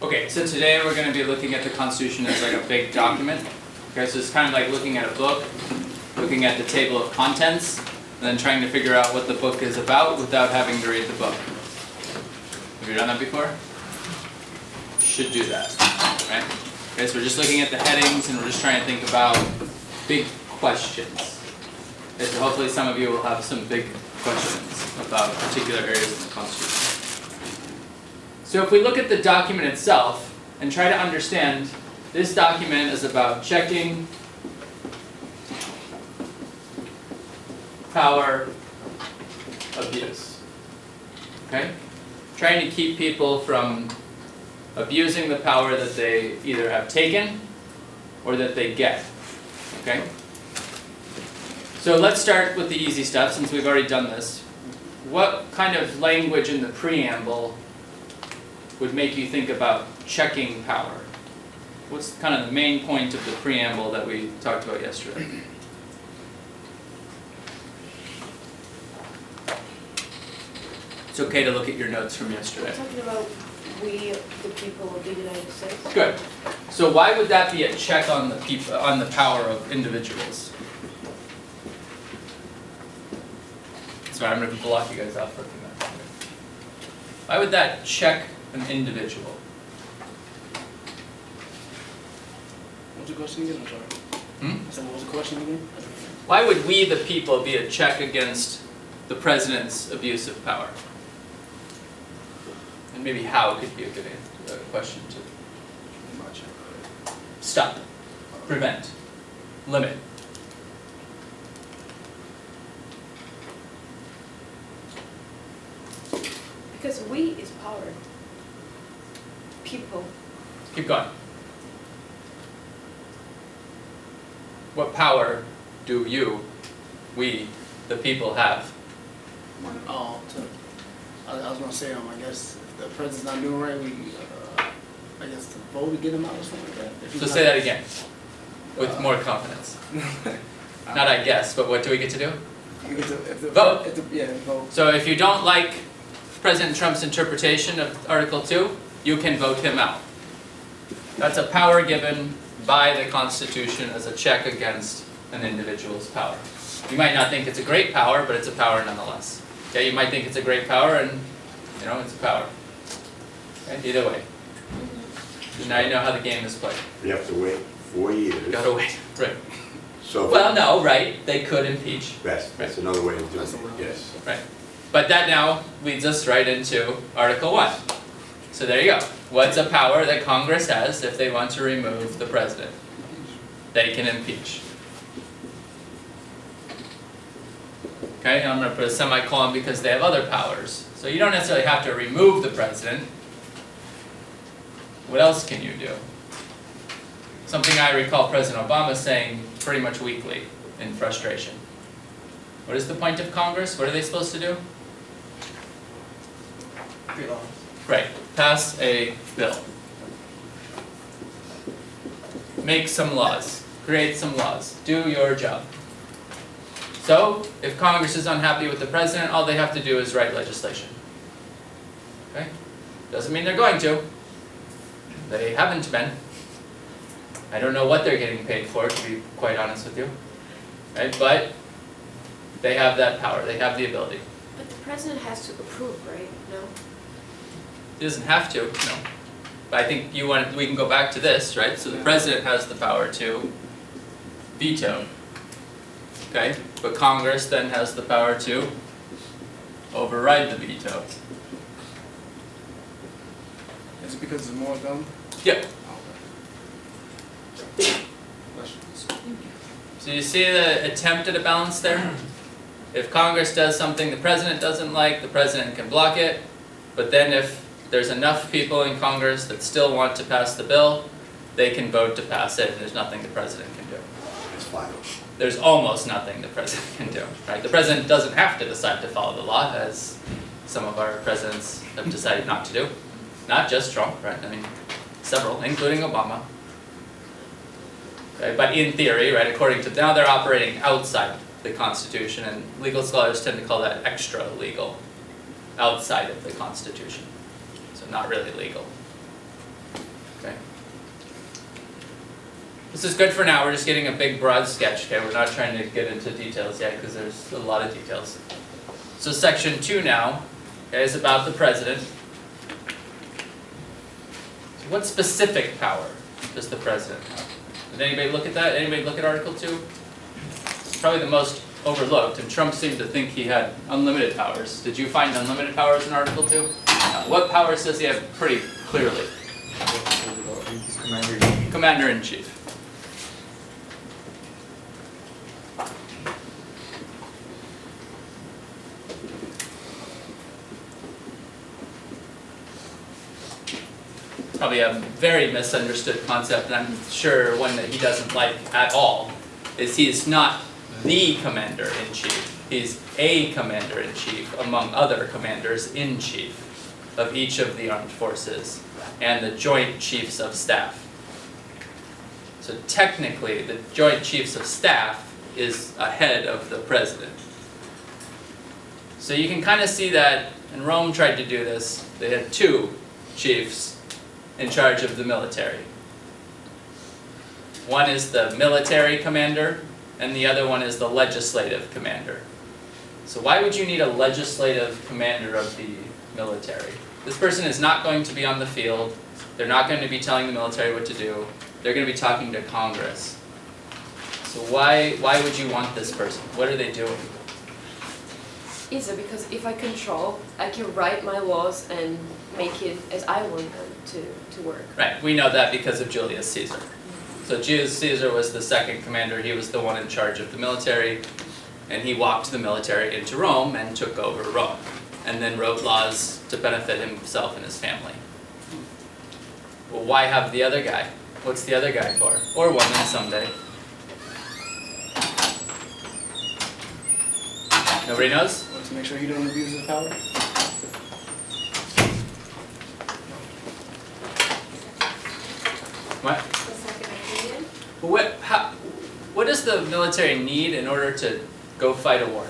Okay, so today we're going to be looking at the Constitution as like a big document. Okay, so it's kind of like looking at a book, looking at the table of contents, and then trying to figure out what the book is about without having to read the book. Have you done that before? Should do that, right? Okay, so we're just looking at the headings and we're just trying to think about big questions. Okay, so hopefully some of you will have some big questions about particular areas of the Constitution. So if we look at the document itself and try to understand, this document is about checking power abuse. Okay? Trying to keep people from abusing the power that they either have taken or that they get. Okay? So let's start with the easy stuff since we've already done this. What kind of language in the preamble would make you think about checking power? What's kind of the main point of the preamble that we talked about yesterday? It's okay to look at your notes from yesterday. We're talking about we, the people of the United States. Good. So why would that be a check on the people, on the power of individuals? Sorry, I'm going to block you guys off for a few minutes. Why would that check an individual? What's the question again? I'm sorry. So what was the question again? Why would we, the people, be a check against the president's abuse of power? And maybe how could be a good question too. Stop. Prevent. Limit. Because we is power. People. Keep going. What power do you, we, the people, have? Oh, I was gonna say, I guess if the president's not doing right, we, I guess to vote to get him out or something like that. If he's So not- say that again, with more confidence. Not I guess, but what do we get to do? You get to, if the, Vote. If the, yeah, vote. So if you don't like President Trump's interpretation of Article 2, you can vote him out. That's a power given by the Constitution as a check against an individual's power. You might not think it's a great power, but it's a power nonetheless. Okay, you might think it's a great power and, you know, it's a power. Okay, either way. So now you know how the game is played. You have to wait 4 years. You gotta wait, right. So Well, no, right, they could impeach. that's another way of doing That's it, a little- yes. Right. But that now leads us right into Article 1. So there you go. What's a power that Congress has if they want to remove the president? They can impeach. Okay, and I'm going to put a semicolon because they have other powers. So you don't necessarily have to remove the president. What else can you do? Something I recall President Obama saying pretty much weekly in frustration. What is the point of Congress? What are they supposed to do? Right, pass a bill. Make some laws, create some laws, do your job. So, if Congress is unhappy with the president, all they have to do is write legislation. Okay? Doesn't mean they're going to. They haven't been. I don't know what they're getting paid for, to be quite honest with you. Right? But they have that power, they have the ability. But the president has to approve, right? No? He doesn't have to, no. But I think we can go back to this, right? So the president has the power to veto. Okay? But Congress then has the power to override the veto. Is it because there's more of them? Yep. Okay. So you see the attempt at a balance there? If Congress does something the president doesn't like, the president can block it. But then if there's enough people in Congress that still want to pass the bill, they can vote to pass it, and there's nothing the president can do. It's final. There's almost nothing the president can do, right? The president doesn't have to decide to follow the law, as some of our presidents have decided not to do. Not just Trump, right? I mean, several, including Obama. Okay, but in theory, right, according to, now they're operating outside the Constitution, and legal scholars tend to call that extra legal, outside of the Constitution. So not really legal. Okay. This is good for now, we're just getting a big broad sketch, okay? We're not trying to get into details yet because there's a lot of details. So section 2 now, okay, is about the president. So what specific power does the president have? Did anybody look at that? Anybody look at Article 2? It's probably the most overlooked, and Trump seemed to think he had unlimited powers. Did you find unlimited powers in Article 2? What powers does he have pretty clearly? He's commander-in-chief. Commander-in-chief. Probably a very misunderstood concept, and I'm sure one that he doesn't like at all, is he's not the commander-in-chief. He's a commander-in-chief among other commanders-in-chief of each of the armed forces and the joint chiefs of staff. So technically, the joint chiefs of staff is ahead of the president. So you can kind of see that, and Rome tried to do this. They had two chiefs in charge of the military. One is the military commander, and the other one is the legislative commander. So why would you need a legislative commander of the military? This person is not going to be on the field. They're not going to be telling the military what to do. They're going to be talking to Congress. So why would you want this person? What are they doing? Easy, because if I control, I can write my laws and make it as I want them to work. Right, we know that because of Julius Caesar. So Julius Caesar was the second commander. He was the one in charge of the military, and he walked the military into Rome and took over Rome, and then wrote laws to benefit himself and his family. Well, why have the other guy? What's the other guy for? Or woman someday. Nobody knows? To make sure he don't abuse his power. What? The second opinion? Well, what does the military need in order to go fight a war?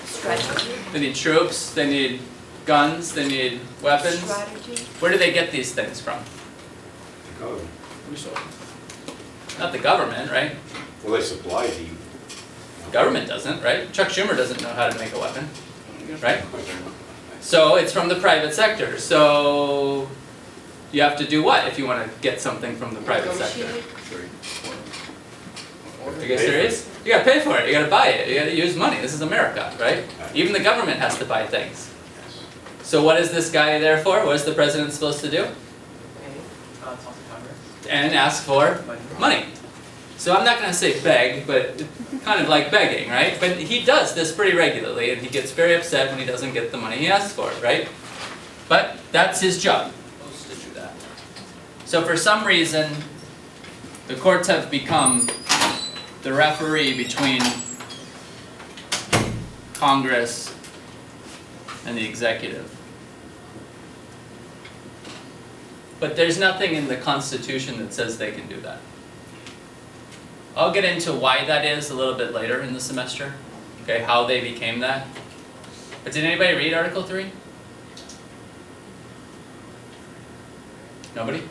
Strategy. They need troops, they need guns, they need weapons. Strategy. Where do they get these things from? Oh, Not the government, right? well, they supply the. The government doesn't, right? Chuck Schumer doesn't know how to make a weapon, right? So it's from the private sector. So you have to do what if you want to get something from the private sector? Negotiate. Are you guys serious? You gotta pay for it, you gotta buy it, you gotta use money. This is America, right? Even the government has to buy things. So what is this guy there for? What is the president supposed to do? And ask for money. So I'm not gonna say beg, but kind of like begging, right? But he does this pretty regularly, and he gets very upset when he doesn't get the money he asks for, right? But that's his job, supposed to do that. So for some reason, the courts have become the referee between Congress and the executive. But there's nothing in the Constitution that says they can do that. I'll get into why that is a little bit later in the semester, okay, how they became that. But did anybody read Article 3? Nobody?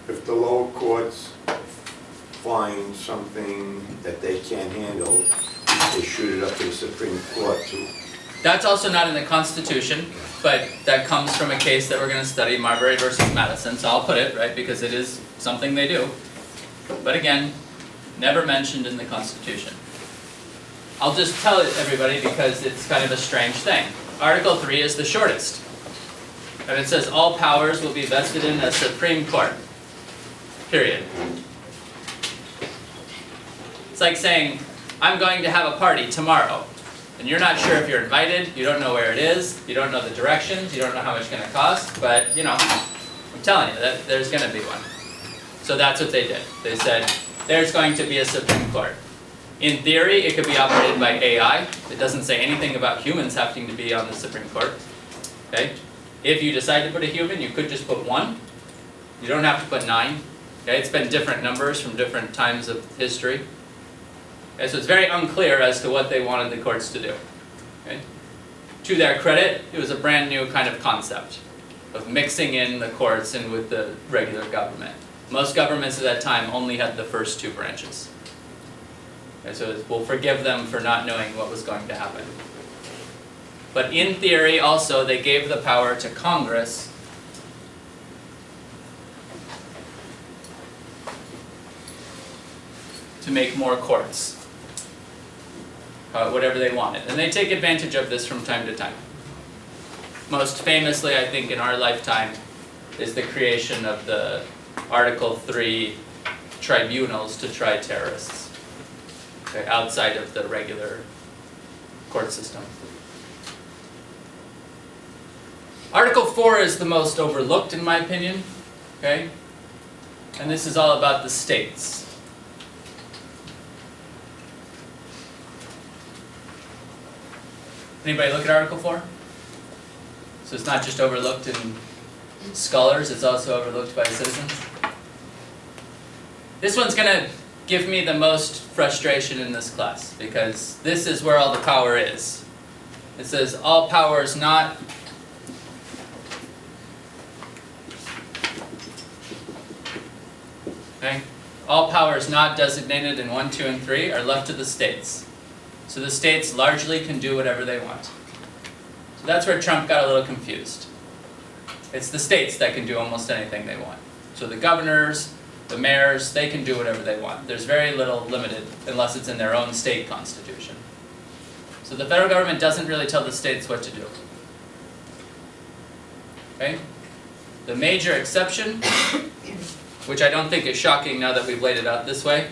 If the lower courts find something that they can't handle, they shoot it up to the Supreme Court to. That's also not in the Constitution, but that comes from a case that we're going to study, Marbury versus Madison, so I'll put it, right, because it is something they do. But again, never mentioned in the Constitution. I'll just tell it everybody because it's kind of a strange thing. Article 3 is the shortest. And it says all powers will be vested in a Supreme Court. Period. It's like saying, I'm going to have a party tomorrow. And you're not sure if you're invited, you don't know where it is, you don't know the directions, you don't know how much it's going to cost, but you know, I'm telling you that there's going to be one. So that's what they did. They said, there's going to be a Supreme Court. In theory, it could be operated by AI. It doesn't say anything about humans having to be on the Supreme Court. Okay? If you decide to put a human, you could just put one. You don't have to put 9. Okay? It's been different numbers from different times of history. Okay? So it's very unclear as to what they wanted the courts to do. Okay? To their credit, it was a brand new kind of concept. of mixing in the courts and with the regular government. Most governments at that time only had the first two branches. Okay, so we'll forgive them for not knowing what was going to happen. But in theory also they gave the power to Congress to make more courts. Whatever they wanted. And they take advantage of this from time to time. Most famously, I think, in our lifetime is the creation of the Article 3 tribunals to try terrorists, okay, outside of the regular court system. Article 4 is the most overlooked in my opinion, okay? And this is all about the states. Anybody look at Article 4? So it's not just overlooked in scholars, it's also overlooked by citizens. This one's going to give me the most frustration in this class, because this is where all the power is. It says all powers not okay? All powers not designated in 1, 2, and 3 are left to the states. So the states largely can do whatever they want. So that's where Trump got a little confused. It's the states that can do almost anything they want. So the governors, the mayors, they can do whatever they want. There's very little limited unless it's in their own state constitution. So the federal government doesn't really tell the states what to do. Okay? The major exception, which I don't think is shocking now that we've laid it out this way,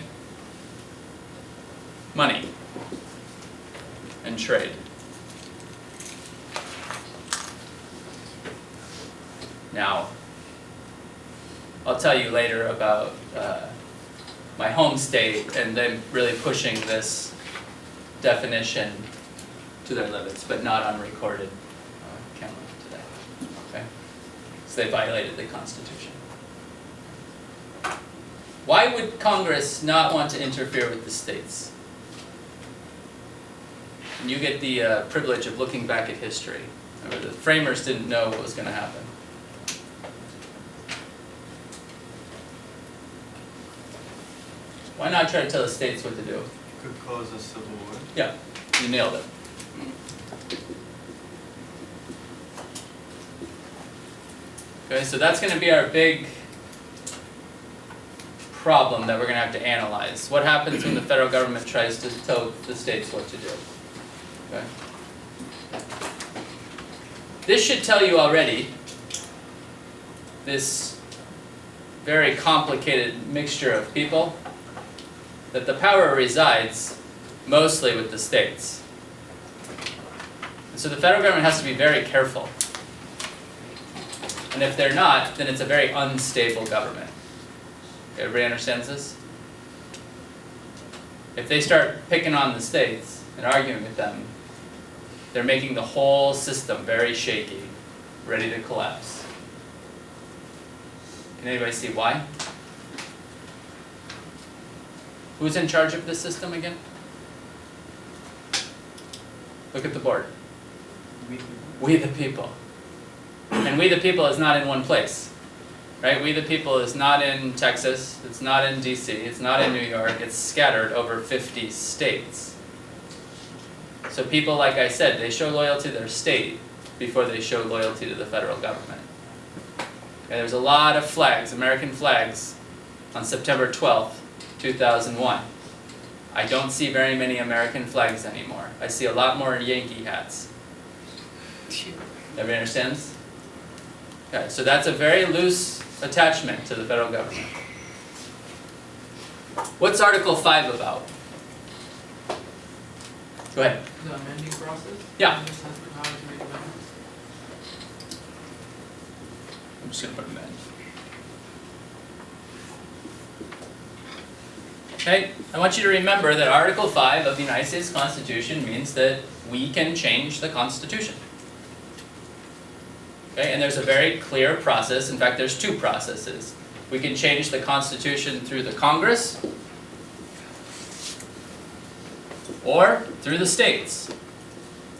money and trade. Now, I'll tell you later about my home state and them really pushing this definition to their limits, but not on recorded camera today. Okay? So they violated the Constitution. Why would Congress not want to interfere with the states? And you get the privilege of looking back at history. Remember, the framers didn't know what was going to happen. Why not try to tell the states what to do? Could cause a civil war. Yeah, you nailed it. Okay, so that's going to be our big problem that we're going to have to analyze. What happens when the federal government tries to tell the states what to do? Okay. This should tell you already, this very complicated mixture of people, that the power resides mostly with the states. And so the federal government has to be very careful. And if they're not, then it's a very unstable government. Everybody understands this? If they start picking on the states and arguing with them, they're making the whole system very shaky, ready to collapse. Can anybody see why? Who's in charge of this system again? Look at the board. We the people. And we the people is not in one place. Right? We the people is not in Texas, it's not in DC, it's not in New York, it's scattered over 50 states. So people, like I said, they show loyalty to their state before they show loyalty to the federal government. Okay, there's a lot of flags, American flags, on September 12th, 2001. I don't see very many American flags anymore. I see a lot more Yankee hats. Everybody understands? Okay, so that's a very loose attachment to the federal government. What's Article 5 about? Go ahead. The amending process? Yeah. Just has the power to make amendments? I'm just going to put them in. Okay, I want you to remember that Article 5 of the United States Constitution means that we can change the Constitution. Okay, and there's a very clear process. In fact, there's two processes. We can change the Constitution through the Congress or through the states.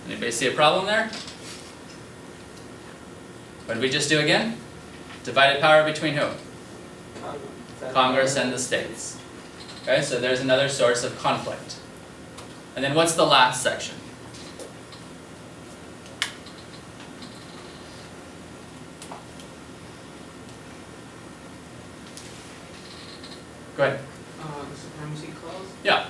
Anybody see a problem there? What did we just do again? Divided power between who? Congress and the states. Okay, so there's another source of conflict. And then what's the last section? Go ahead. The supremacy clause? Yeah.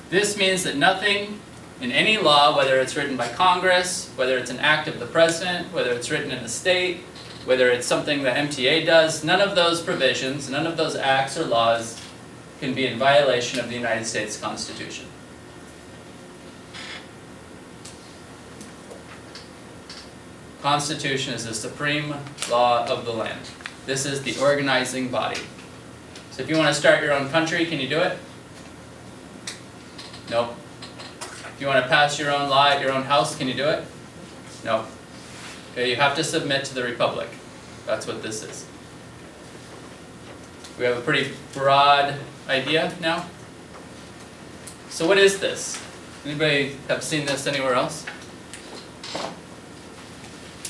This means that nothing in any law, whether it's written by Congress, whether it's an act of the President, whether it's written in a state, whether it's something that MTA does, none of those provisions, none of those acts or laws can be in violation of the United States Constitution. Constitution is the supreme law of the land. This is the organizing body. So if you want to start your own country, can you do it? Nope. If you want to pass your own law at your own house, can you do it? No. Okay, you have to submit to the Republic. That's what this is. We have a pretty broad idea now. So what is this? Anybody have seen this anywhere else?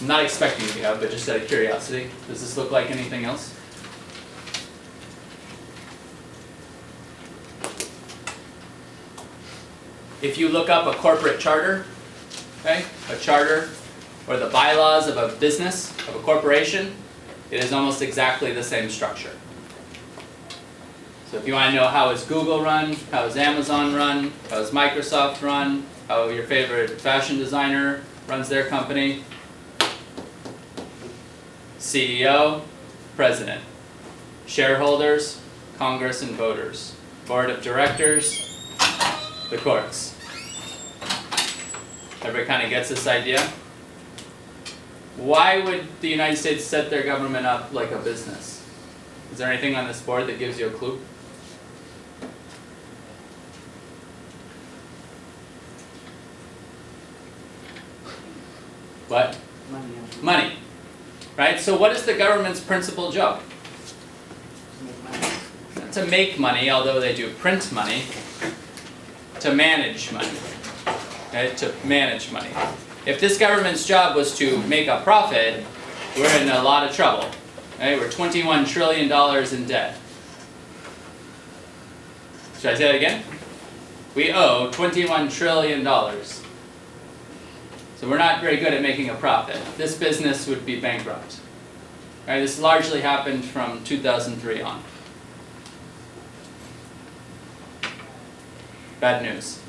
I'm not expecting you to have, but just out of curiosity. Does this look like anything else? If you look up a corporate charter, okay, a charter or the bylaws of a business, of a corporation, it is almost exactly the same structure. So if you want to know how is Google run, how is Amazon run, how is Microsoft run, how your favorite fashion designer runs their company, CEO, President, shareholders, Congress and voters, Board of Directors, the courts. Everybody kind of gets this idea? Why would the United States set their government up like a business? Is there anything on this board that gives you a clue? What? Money. Right? So what is the government's principal job? Not to make money, although they do print money. To manage money. Okay? To manage money. If this government's job was to make a profit, we're in a lot of trouble. Right? We're $21 trillion in debt. Should I say that again? We owe $21 trillion. So we're not very good at making a profit. This business would be bankrupt. Right? This largely happened from 2003 on. Bad news.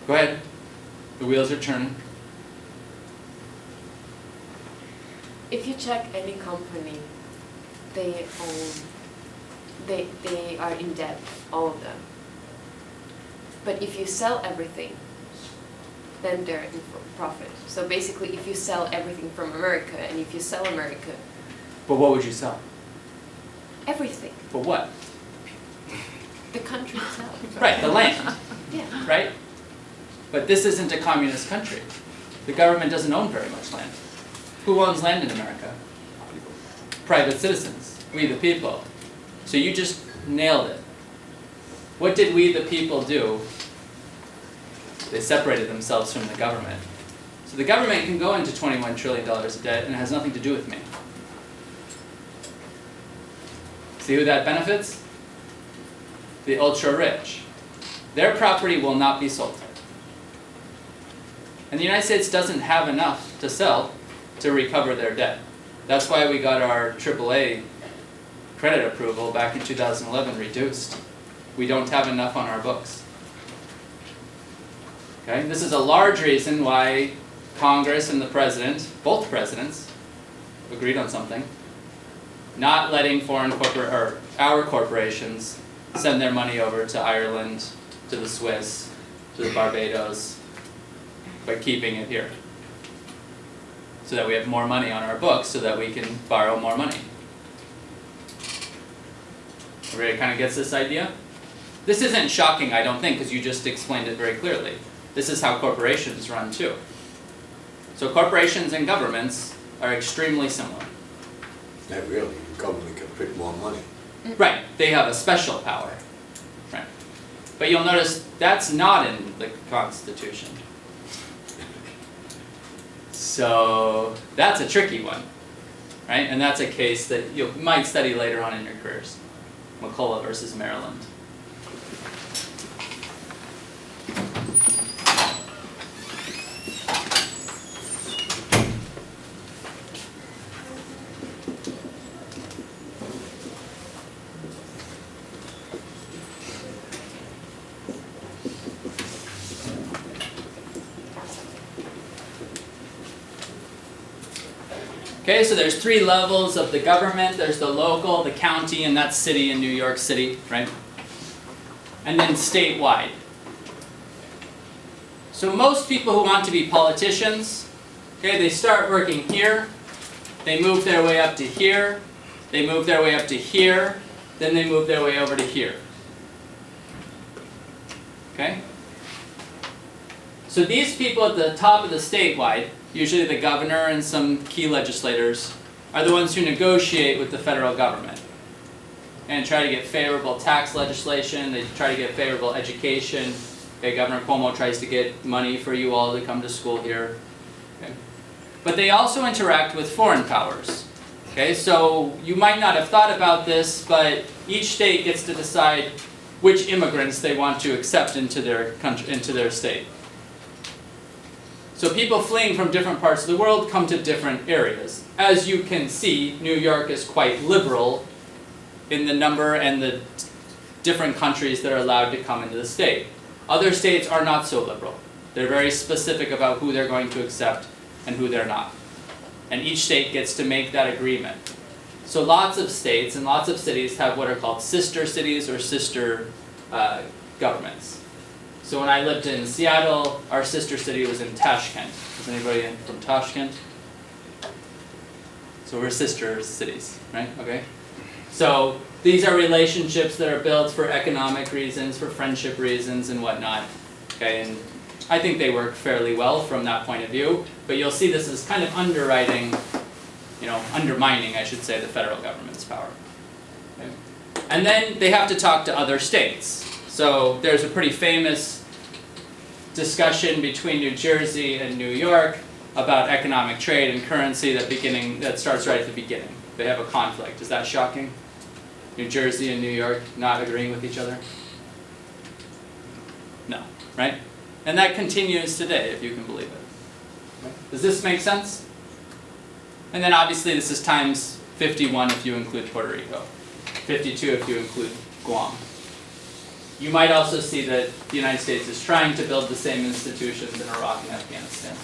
Go ahead. The wheels are turning. If you check any company, they are in debt, all of them. But if you sell everything, then they're in profit. So basically, if you sell everything from America, and if you sell America, But what would you sell? everything, For what? the country itself. Right, the land. Yeah. Right? But this isn't a communist country. The government doesn't own very much land. Who owns land in America? Private citizens. We the people. So you just nailed it. What did we the people do? They separated themselves from the government. So the government can go into $21 trillion of debt and it has nothing to do with me. See who that benefits? The ultra rich. Their property will not be sold. And the United States doesn't have enough to sell to recover their debt. That's why we got our AAA credit approval back in 2011 reduced. We don't have enough on our books. Okay? This is a large reason why Congress and the President, both presidents, agreed on something. Not letting our corporations send their money over to Ireland, to the Swiss, to the Barbados, but keeping it here. So that we have more money on our books, so that we can borrow more money. Everybody kind of gets this idea? This isn't shocking, I don't think, because you just explained it very clearly. This is how corporations run too. So corporations and governments are extremely similar. Not really, the government can print more money. Right, they have a special power. Right. But you'll notice that's not in the Constitution. So that's a tricky one, right? And that's a case that you might study later on in your careers. McCullough versus Maryland. Okay, so there's 3 levels of the government. There's the local, the county, and that's city in New York City, right? And then statewide. So most people who want to be politicians, okay, they start working here, they move their way up to here, they move their way up to here, then they move their way over to here. Okay? So these people at the top of the statewide, usually the governor and some key legislators, are the ones who negotiate with the federal government and try to get favorable tax legislation, they try to get favorable education. Okay, Governor Cuomo tries to get money for you all to come to school here. Okay. But they also interact with foreign powers. Okay, so you might not have thought about this, but each state gets to decide which immigrants they want to accept into their country, into their state. So people fleeing from different parts of the world come to different areas. As you can see, New York is quite liberal in the number and the different countries that are allowed to come into the state. Other states are not so liberal. They're very specific about who they're going to accept and who they're not. And each state gets to make that agreement. So lots of states and lots of cities have what are called sister cities or sister governments. So when I lived in Seattle, our sister city was in Tashkent. Is anybody from Tashkent? So we're sister cities, right? Okay. So these are relationships that are built for economic reasons, for friendship reasons and whatnot. Okay, and I think they work fairly well from that point of view, but you'll see this as kind of undermining, I should say, the federal government's power. Okay. And then they have to talk to other states. So there's a pretty famous discussion between New Jersey and New York about economic trade and currency that starts right at the beginning. They have a conflict. Is that shocking? New Jersey and New York not agreeing with each other? No, right? And that continues today, if you can believe it. Does this make sense? And then obviously this is times 51 if you include Puerto Rico, 52 if you include Guam. You might also see that the United States is trying to build the same institutions in Iraq and Afghanistan,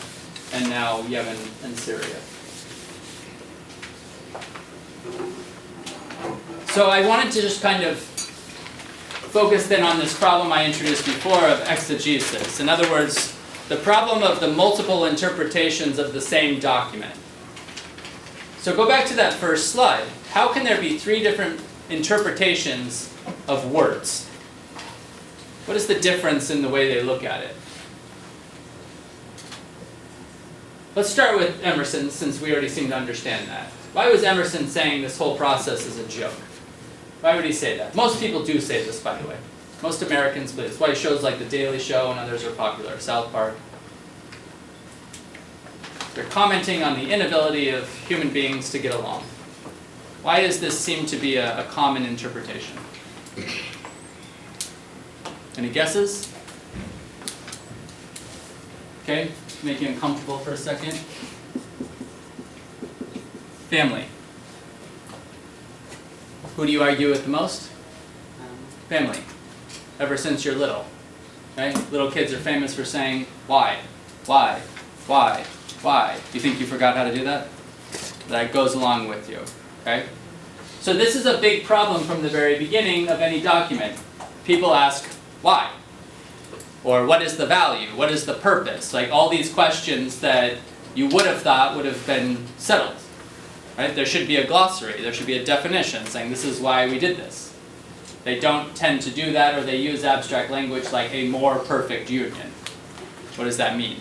and now Yemen and Syria. So I wanted to just kind of focus then on this problem I introduced before of exegesis. In other words, the problem of the multiple interpretations of the same document. So go back to that first slide. How can there be 3 different interpretations of words? What is the difference in the way they look at it? Let's start with Emerson, since we already seem to understand that. Why was Emerson saying this whole process is a joke? Why would he say that? Most people do say this, by the way. Most Americans believe this. Why shows like The Daily Show and others are popular, South Park. They're commenting on the inability of human beings to get along. Why does this seem to be a common interpretation? Any guesses? Okay, make you uncomfortable for a second. Family. Who do you argue with the most? Family. Ever since you're little. Okay? Little kids are famous for saying, why? Why? Why? Why? Do you think you forgot how to do that? That goes along with you. Okay? So this is a big problem from the very beginning of any document. People ask, why? Or what is the value? What is the purpose? Like all these questions that you would have thought would have been settled. Right? There should be a glossary, there should be a definition saying this is why we did this. They don't tend to do that, or they use abstract language like a more perfect union. What does that mean?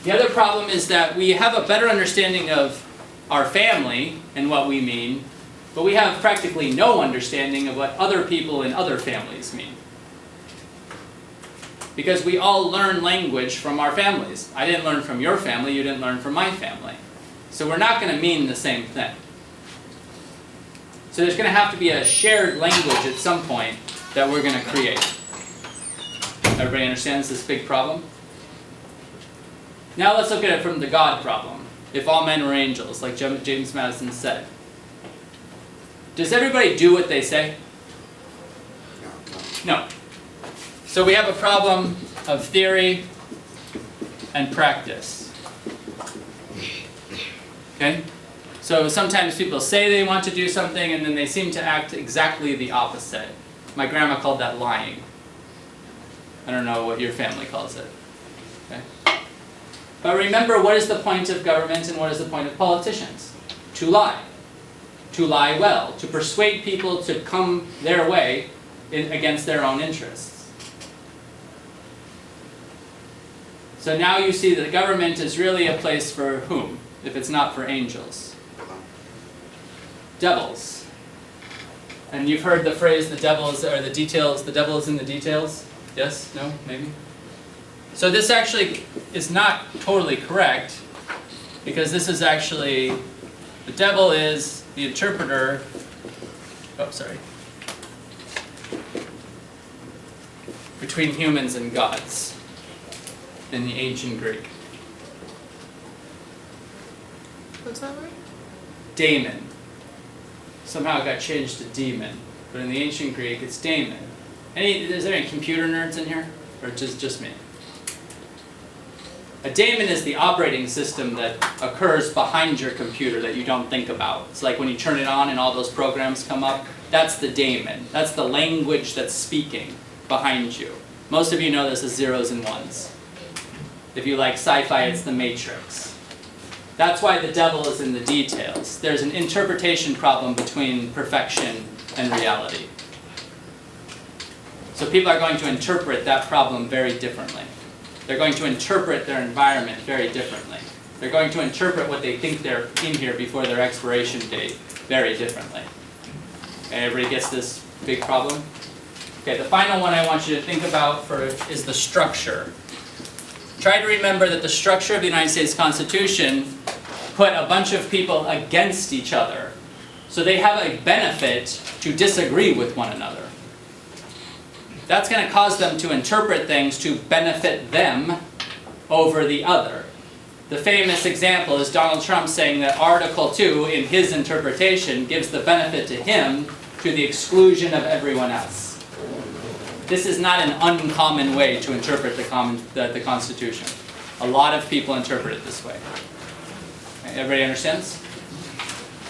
The other problem is that we have a better understanding of our family and what we mean, but we have practically no understanding of what other people in other families mean. Because we all learn language from our families. I didn't learn from your family, you didn't learn from my family. So we're not going to mean the same thing. So there's going to have to be a shared language at some point that we're going to create. Everybody understands this big problem? Now let's look at it from the God problem. If all men were angels, like James Madison said. Does everybody do what they say? No. So we have a problem of theory and practice. Okay? So sometimes people say they want to do something and then they seem to act exactly the opposite. My grandma called that lying. I don't know what your family calls it. Okay? But remember, what is the point of government and what is the point of politicians? To lie. To lie well. To persuade people to come their way against their own interests. So now you see that the government is really a place for whom, if it's not for angels? Devils. And you've heard the phrase, the devil is, or the details, the devil is in the details? Yes? No? Maybe? So this actually is not totally correct, because this is actually, the devil is the interpreter, between humans and gods in the ancient Greek. What's that word? Daemon. Somehow it got changed to demon, but in the ancient Greek it's daemon. Is there any computer nerds in here, or just me? A daemon is the operating system that occurs behind your computer that you don't think about. It's like when you turn it on and all those programs come up. That's the daemon. That's the language that's speaking behind you. Most of you know this as zeros and ones. If you like sci-fi, it's the Matrix. That's why the devil is in the details. There's an interpretation problem between perfection and reality. So people are going to interpret that problem very differently. They're going to interpret their environment very differently. They're going to interpret what they think they're in here before their expiration date very differently. Okay, everybody gets this big problem? Okay, the final one I want you to think about is the structure. Try to remember that the structure of the United States Constitution put a bunch of people against each other. So they have a benefit to disagree with one another. That's going to cause them to interpret things to benefit them over the other. The famous example is Donald Trump saying that Article 2, in his interpretation, gives the benefit to him to the exclusion of everyone else. This is not an uncommon way to interpret the Constitution. A lot of people interpret it this way. Okay, everybody understands?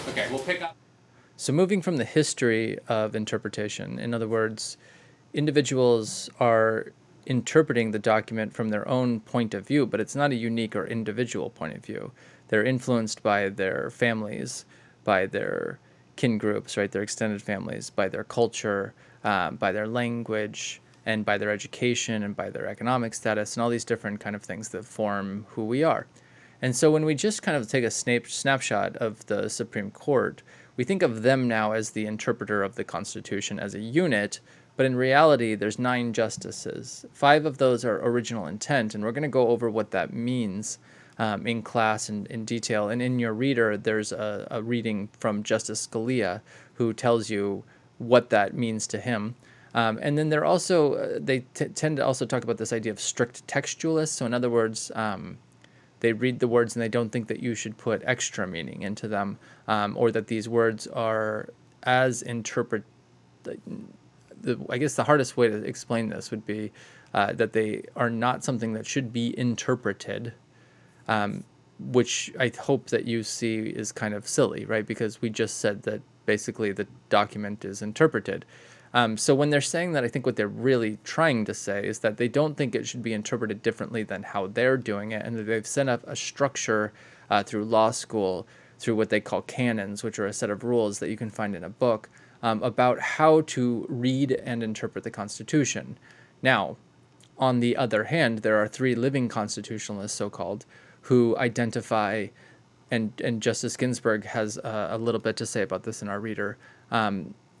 Okay, we'll pick up. So moving from the history of interpretation, in other words, individuals are interpreting the document from their own point of view, but it's not a unique or individual point of view. They're influenced by their families, by their kin groups, right, their extended families, by their culture, by their language, and by their education, and by their economic status, and all these different kind of things that form who we are. And so when we just kind of take a snapshot of the Supreme Court, we think of them now as the interpreter of the Constitution as a unit, but in reality, there's 9 justices. 5 of those are original intent, and we're going to go over what that means in class and in detail. And in your reader, there's a reading from Justice Scalia who tells you what that means to him. And then they're also, they tend to also talk about this idea of strict textualists. So in other words, they read the words and they don't think that you should put extra meaning into them, or that these words are as I guess the hardest way to explain this would be that they are not something that should be interpreted, which I hope that you see is kind of silly, right? Because we just said that basically the document is interpreted. So when they're saying that, I think what they're really trying to say is that they don't think it should be interpreted differently than how they're doing it, and that they've set up a structure through law school, through what they call canons, which are a set of rules that you can find in a book, about how to read and interpret the Constitution. Now, on the other hand, there are three living constitutionalists, so-called, who identify, and Justice Ginsburg has a little bit to say about this in our reader,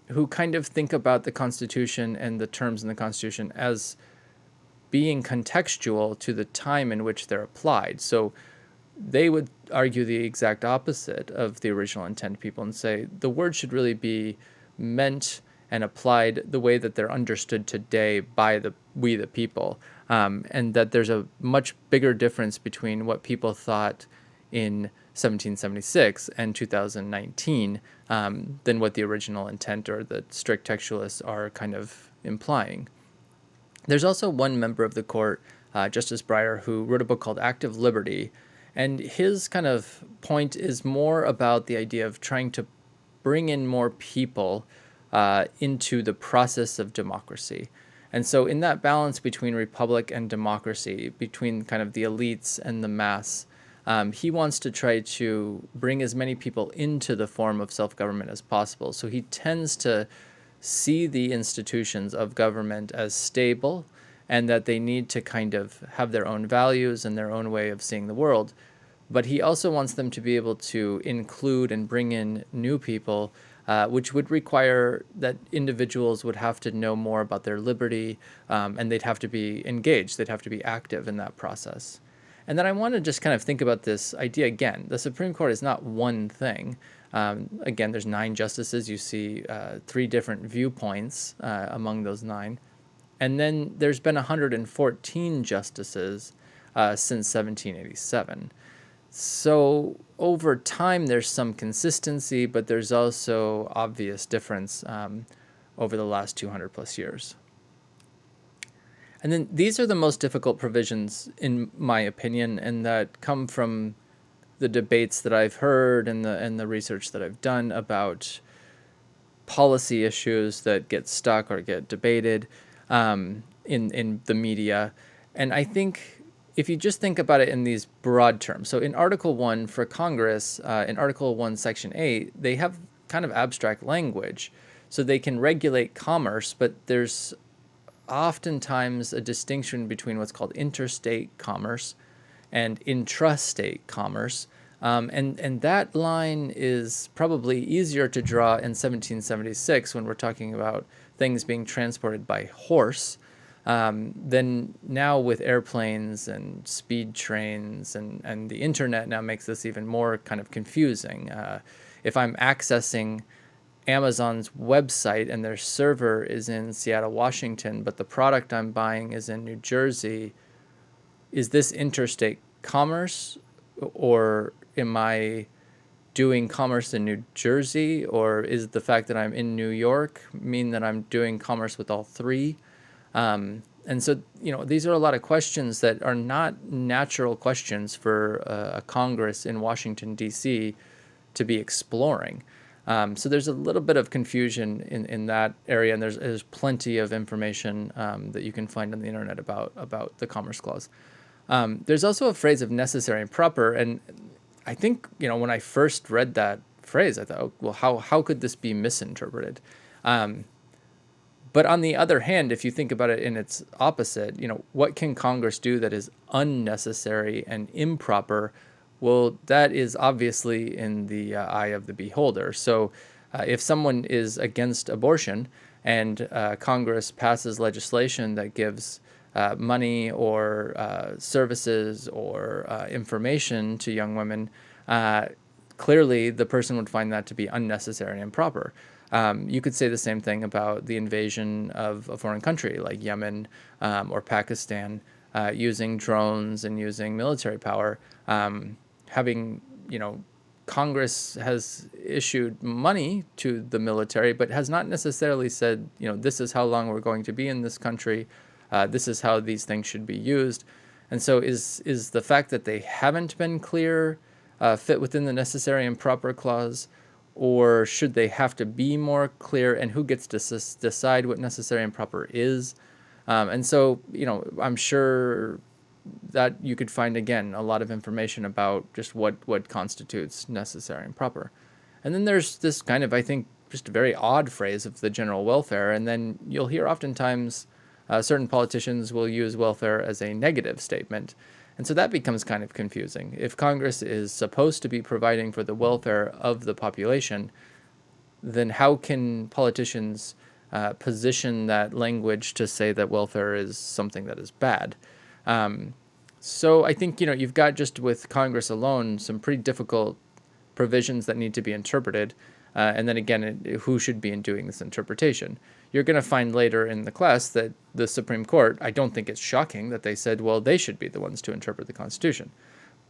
who kind of think about the Constitution and the terms in the Constitution as being contextual to the time in which they're applied. So they would argue the exact opposite of the original intent people and say the word should really be meant and applied the way that they're understood today by we the people, and that there's a much bigger difference between what people thought in 1776 and 2019 than what the original intent or the strict textualists are kind of implying. There's also one member of the court, Justice Breyer, who wrote a book called Active Liberty, and his kind of point is more about the idea of trying to bring in more people into the process of democracy. And so in that balance between republic and democracy, between kind of the elites and the mass, he wants to try to bring as many people into the form of self-government as possible. So he tends to see the institutions of government as stable and that they need to kind of have their own values and their own way of seeing the world. But he also wants them to be able to include and bring in new people, which would require that individuals would have to know more about their liberty, and they'd have to be engaged. They'd have to be active in that process. And then I want to just kind of think about this idea again. The Supreme Court is not one thing. Again, there's 9 justices. You see 3 different viewpoints among those 9. And then there's been 114 justices since 1787. So over time, there's some consistency, but there's also obvious difference over the last 200 plus years. And then these are the most difficult provisions, in my opinion, and that come from the debates that I've heard and the research that I've done about policy issues that get stuck or get debated in the media. And I think if you just think about it in these broad terms, so in Article 1 for Congress, in Article 1, Section 8, they have kind of abstract language. So they can regulate commerce, but there's oftentimes a distinction between what's called interstate commerce and intrastate commerce. And that line is probably easier to draw in 1776 when we're talking about things being transported by horse than now with airplanes and speed trains, and the internet now makes this even more kind of confusing. If I'm accessing Amazon's website and their server is in Seattle, Washington, but the product I'm buying is in New Jersey, is this interstate commerce, or am I doing commerce in New Jersey, or is the fact that I'm in New York mean that I'm doing commerce with all 3? And so, these are a lot of questions that are not natural questions for a Congress in Washington, D.C. to be exploring. So there's a little bit of confusion in that area, and there's plenty of information that you can find on the internet about the Commerce Clause. There's also a phrase of necessary and proper, and I think, when I first read that phrase, I thought, oh, well, how could this be misinterpreted? But on the other hand, if you think about it in its opposite, what can Congress do that is unnecessary and improper? Well, that is obviously in the eye of the beholder. So if someone is against abortion and Congress passes legislation that gives money or services or information to young women, clearly the person would find that to be unnecessary and improper. You could say the same thing about the invasion of a foreign country like Yemen or Pakistan, using drones and using military power. Congress has issued money to the military, but has not necessarily said, this is how long we're going to be in this country. This is how these things should be used. And so is the fact that they haven't been clear fit within the necessary and proper clause, or should they have to be more clear, and who gets to decide what necessary and proper is? And so, I'm sure that you could find, again, a lot of information about just what constitutes necessary and proper. And then there's this kind of, I think, just a very odd phrase of the general welfare, and then you'll hear oftentimes Certain politicians will use welfare as a negative statement. And so that becomes kind of confusing. If Congress is supposed to be providing for the welfare of the population, then how can politicians position that language to say that welfare is something that is bad? So I think, you've got just with Congress alone some pretty difficult provisions that need to be interpreted. And then again, who should be doing this interpretation? You're going to find later in the class that the Supreme Court, I don't think it's shocking that they said, well, they should be the ones to interpret the Constitution.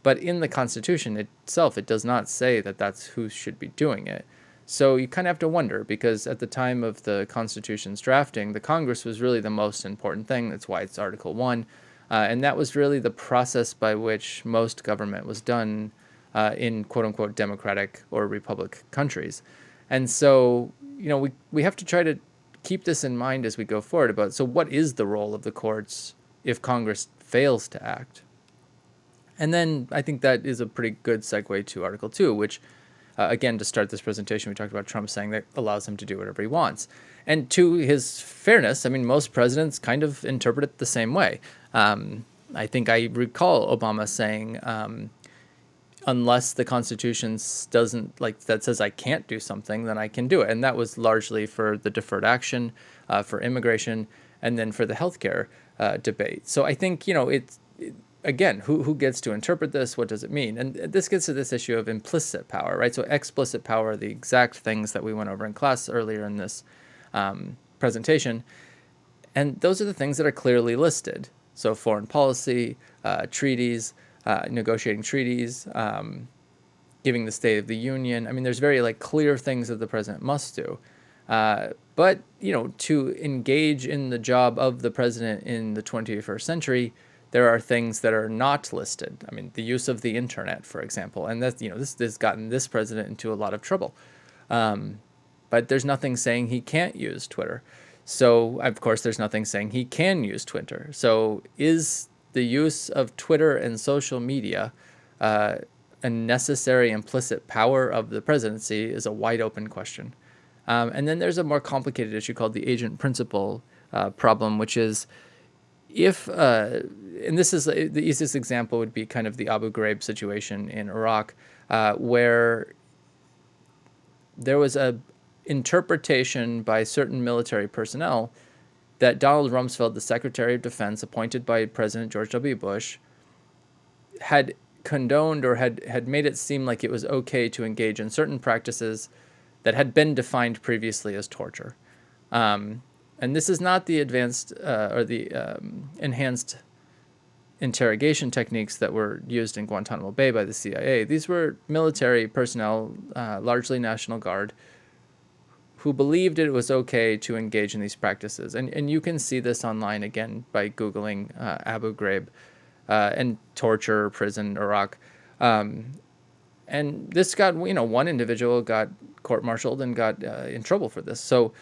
But in the Constitution itself, it does not say that that's who should be doing it. So you kind of have to wonder, because at the time of the Constitution's drafting, the Congress was really the most important thing. That's why it's Article 1. And that was really the process by which most government was done in quote-unquote democratic or republic countries. And so, we have to try to keep this in mind as we go forward about, so what is the role of the courts if Congress fails to act? And then I think that is a pretty good segue to Article 2, which, again, to start this presentation, we talked about Trump saying that allows him to do whatever he wants. And to his fairness, I mean, most presidents kind of interpret it the same way. I think I recall Obama saying, unless the Constitution doesn't, that says I can't do something, then I can do it. And that was largely for the deferred action, for immigration, and then for the healthcare debate. So I think, again, who gets to interpret this? What does it mean? And this gets to this issue of implicit power, right? So explicit power are the exact things that we went over in class earlier in this presentation. And those are the things that are clearly listed. So foreign policy, treaties, negotiating treaties, giving the State of the Union. I mean, there's very clear things that the president must do. But, to engage in the job of the president in the 21st century, there are things that are not listed. I mean, the use of the internet, for example, and that's, this has gotten this president into a lot of trouble. But there's nothing saying he can't use Twitter. So, of course, there's nothing saying he can use Twitter. So is the use of Twitter and social media a necessary implicit power of the presidency is a wide open question. And then there's a more complicated issue called the agent principle problem, which is if, and this is the easiest example would be kind of the Abu Ghraib situation in Iraq, where there was a interpretation by certain military personnel that Donald Rumsfeld, the Secretary of Defense appointed by President George W. Bush, had condoned or had made it seem like it was okay to engage in certain practices that had been defined previously as torture. And this is not the advanced or the enhanced interrogation techniques that were used in Guantanamo Bay by the CIA. These were military personnel, largely National Guard, who believed it was okay to engage in these practices. And you can see this online, again, by Googling Abu Ghraib and torture, prison, Iraq. And this got, one individual got court-martialed and got in trouble for this. So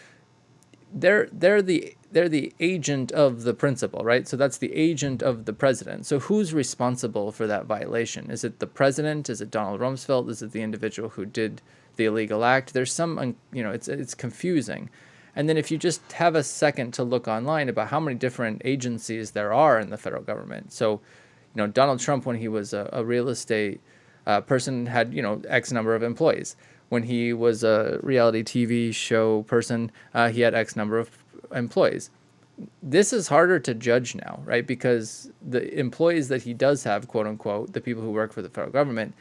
they're the agent of the principal, right? So that's the agent of the president. So who's responsible for that violation? Is it the president? Is it Donald Rumsfeld? Is it the individual who did the illegal act? There's some, it's confusing. And then if you just have a second to look online about how many different agencies there are in the federal government. So, Donald Trump, when he was a real estate person, had, X number of employees. When he was a reality TV show person, he had X number of employees. This is harder to judge now, right? Because the employees that he does have, quote unquote, the people who work for the federal government,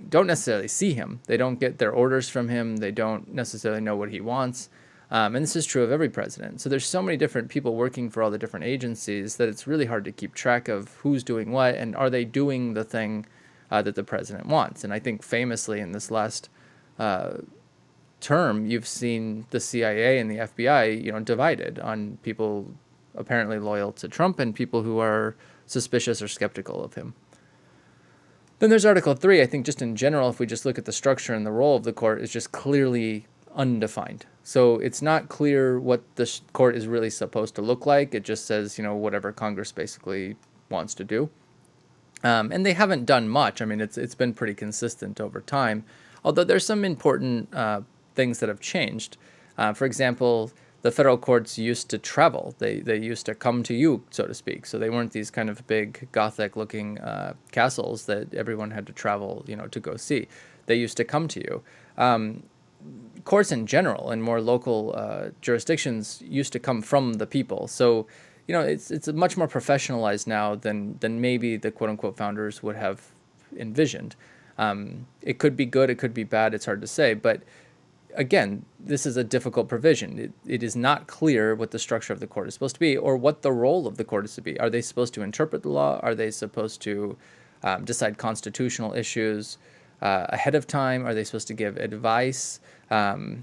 don't necessarily see him. They don't get their orders from him. They don't necessarily know what he wants. And this is true of every president. So there's so many different people working for all the different agencies that it's really hard to keep track of who's doing what and are they doing the thing that the president wants. And I think famously in this last term, you've seen the CIA and the FBI, divided on people apparently loyal to Trump and people who are suspicious or skeptical of him. Then there's Article 3. I think just in general, if we just look at the structure and the role of the court, is just clearly undefined. So it's not clear what the court is really supposed to look like. It just says, whatever Congress basically wants to do. And they haven't done much. I mean, it's been pretty consistent over time, although there's some important things that have changed. For example, the federal courts used to travel. They used to come to you, so to speak. So they weren't these kind of big Gothic-looking castles that everyone had to travel, to go see. They used to come to you. Courts in general and more local jurisdictions used to come from the people. So, it's much more professionalized now than maybe the quote-unquote founders would have envisioned. It could be good, it could be bad, it's hard to say, but again, this is a difficult provision. It is not clear what the structure of the court is supposed to be or what the role of the court is to be. Are they supposed to interpret the law? Are they supposed to decide constitutional issues ahead of time? Are they supposed to give advice? What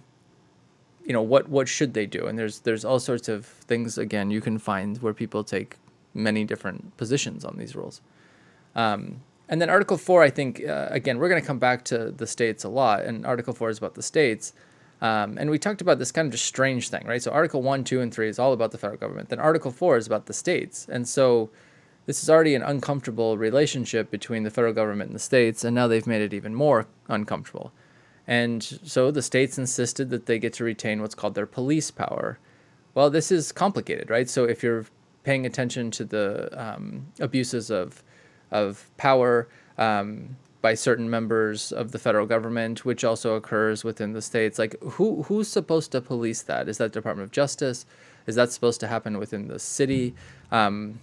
should they do? And there's all sorts of things, again, you can find where people take many different positions on these rules. And then Article 4, I think, again, we're going to come back to the states a lot, and Article 4 is about the states. And we talked about this kind of just strange thing, right? So Article 1, 2, and 3 is all about the federal government. Then Article 4 is about the states. And so this is already an uncomfortable relationship between the federal government and the states, and now they've made it even more uncomfortable. And so the states insisted that they get to retain what's called their police power. Well, this is complicated, right? So if you're paying attention to the abuses of power by certain members of the federal government, which also occurs within the states. Like, who's supposed to police that? Is that Department of Justice? Is that supposed to happen within the city?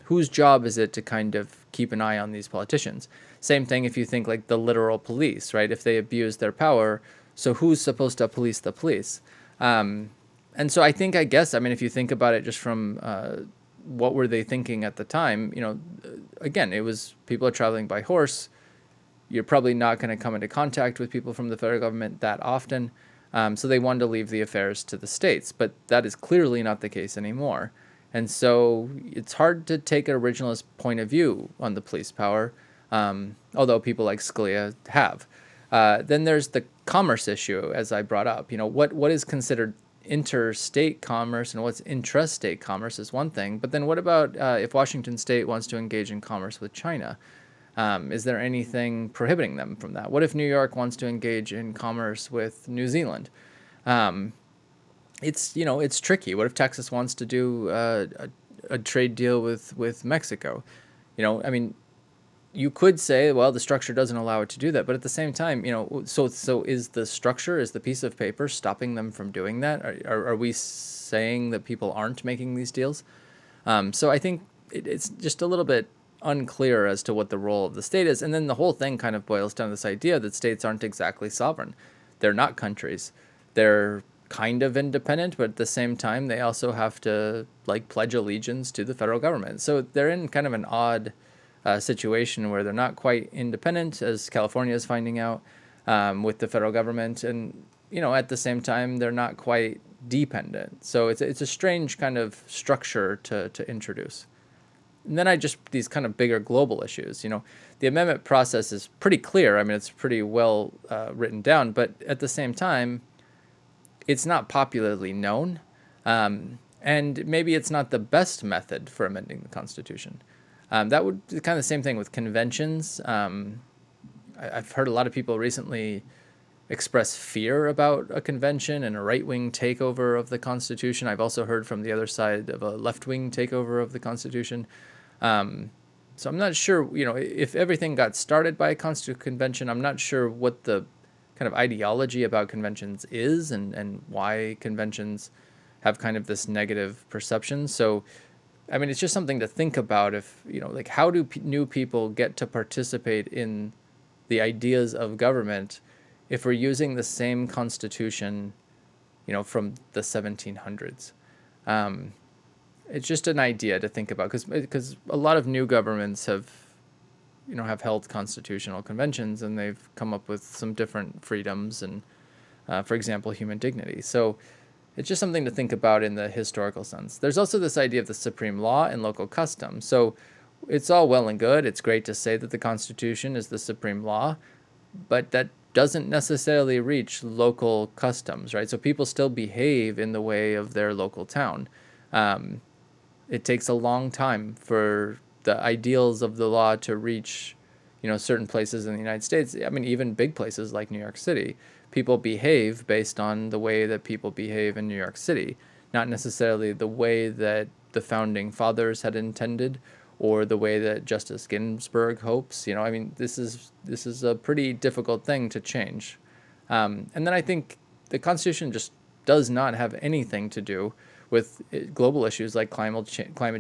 Whose job is it to kind of keep an eye on these politicians? Same thing if you think like the literal police, right? If they abuse their power, so who's supposed to police the police? And so I guess, if you think about it just from what were they thinking at the time, again, it was people are traveling by horse. You're probably not going to come into contact with people from the federal government that often. So they wanted to leave the affairs to the states, but that is clearly not the case anymore. And so it's hard to take an originalist point of view on the police power, although people like Scalia have. Then there's the commerce issue, as I brought up. What is considered interstate commerce and what's intrastate commerce is one thing, but then what about if Washington State wants to engage in commerce with China? Is there anything prohibiting them from that? What if New York wants to engage in commerce with New Zealand? It's tricky. What if Texas wants to do a trade deal with Mexico? You could say, well, the structure doesn't allow it to do that, but at the same time, so is the structure, is the piece of paper stopping them from doing that? Are we saying that people aren't making these deals? So I think it's just a little bit unclear as to what the role of the state is, and then the whole thing kind of boils down to this idea that states aren't exactly sovereign. They're not countries. They're kind of independent, but at the same time, they also have to pledge allegiance to the federal government. So they're in kind of an odd situation where they're not quite independent, as California is finding out with the federal government, and at the same time they're not quite dependent. So it's a strange kind of structure to introduce. And then these kind of bigger global issues. The amendment process is pretty clear. It's pretty well written down, but at the same time, it's not popularly known, and maybe it's not the best method for amending the Constitution. That would be kind of the same thing with conventions. I've heard a lot of people recently express fear about a convention and a right-wing takeover of the Constitution. I've also heard from the other side of a left-wing takeover of the Constitution. So I'm not sure, if everything got started by a Constitutional Convention, I'm not sure what the kind of ideology about conventions is and why conventions have kind of this negative perception. So it's just something to think about. If how do new people get to participate in the ideas of government if we're using the same constitution, from the 1700s? It's just an idea to think about, because a lot of new governments have held constitutional conventions, and they've come up with some different freedoms and, for example, human dignity. So it's just something to think about in the historical sense. There's also this idea of the supreme law and local custom. So it's all well and good. It's great to say that the Constitution is the supreme law, but that doesn't necessarily reach local customs, right? So people still behave in the way of their local town. It takes a long time for the ideals of the law to reach, certain places in the United States. Even big places like New York City. People behave based on the way that people behave in New York City, not necessarily the way that the founding fathers had intended or the way that Justice Ginsburg hopes. I mean, this is a pretty difficult thing to change. And then I think the Constitution just does not have anything to do with global issues like climate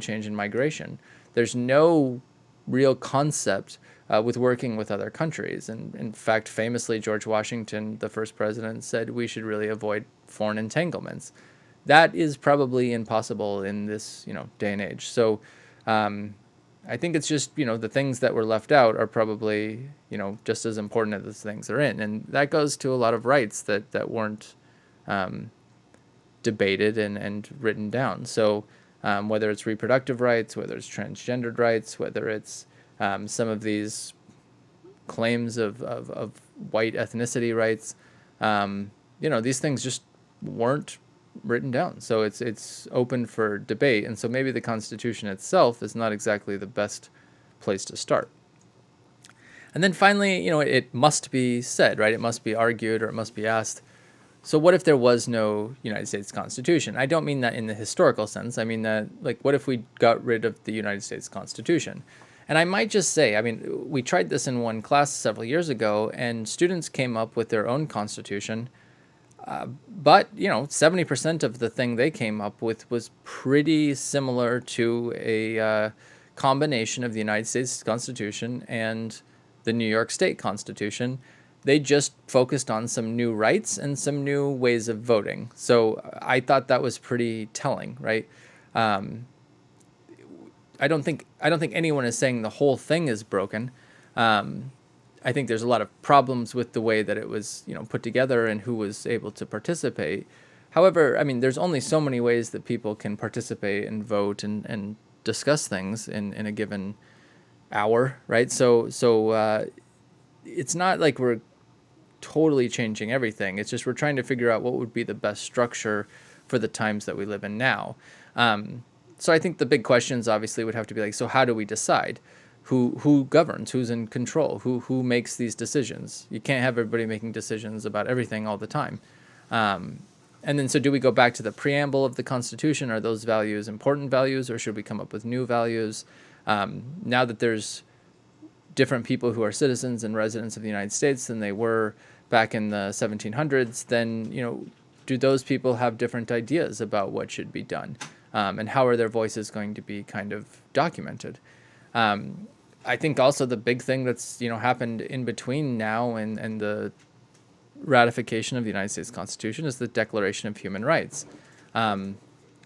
change and migration. There's no real concept with working with other countries. And in fact, famously, George Washington, the first president, said we should really avoid foreign entanglements. That is probably impossible in this, day and age. So I think it's just, the things that were left out are probably, just as important as the things they're in. And that goes to a lot of rights that weren't debated and written down. So whether it's reproductive rights, whether it's transgendered rights, whether it's some of these claims of white ethnicity rights, these things just weren't written down. So it's open for debate. And so maybe the Constitution itself is not exactly the best place to start. And then finally, it must be said, right? It must be argued or it must be asked. So what if there was no United States Constitution? I don't mean that in the historical sense. I mean that, what if we got rid of the United States Constitution? And I might just say, we tried this in one class several years ago, and students came up with their own constitution. But 70% of the thing they came up with was pretty similar to a combination of the United States Constitution and the New York State Constitution. They just focused on some new rights and some new ways of voting. So I thought that was pretty telling, right? I don't think anyone is saying the whole thing is broken. I think there's a lot of problems with the way that it was, put together and who was able to participate. However, there's only so many ways that people can participate and vote and discuss things in a given hour, right? So it's not like we're totally changing everything. It's just we're trying to figure out what would be the best structure for the times that we live in now. So I think the big questions obviously would have to be so how do we decide? Who governs? Who's in control? Who makes these decisions? You can't have everybody making decisions about everything all the time. And then so do we go back to the preamble of the Constitution? Are those values important values, or should we come up with new values? Now that there's different people who are citizens and residents of the United States than they were back in the 1700s, then do those people have different ideas about what should be done? And how are their voices going to be kind of documented? I think also the big thing that's happened in between now and the ratification of the United States Constitution is the Declaration of Human Rights. And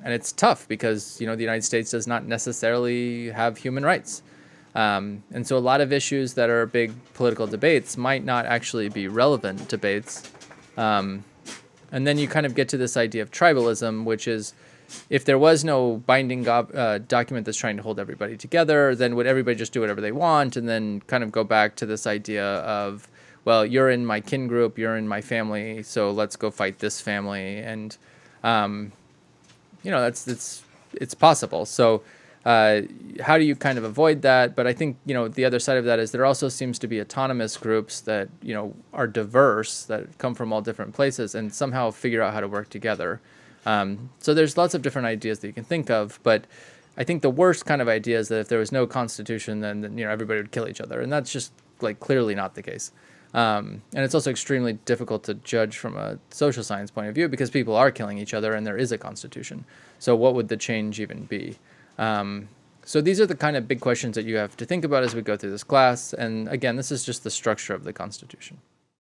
it's tough because the United States does not necessarily have human rights. And so a lot of issues that are big political debates might not actually be relevant debates. And then you kind of get to this idea of tribalism, which is if there was no binding document that's trying to hold everybody together, then would everybody just do whatever they want and then kind of go back to this idea of, well, you're in my kin group, you're in my family, so let's go fight this family. And, it's possible. So how do you kind of avoid that? But I think, the other side of that is there also seems to be autonomous groups that, are diverse, that come from all different places and somehow figure out how to work together. So there's lots of different ideas that you can think of, but I think the worst kind of idea is that if there was no constitution, then everybody would kill each other, and that's just clearly not the case. And it's also extremely difficult to judge from a social science point of view because people are killing each other and there is a constitution. So what would the change even be? So these are the kind of big questions that you have to think about as we go through this class. And again, this is just the structure of the Constitution.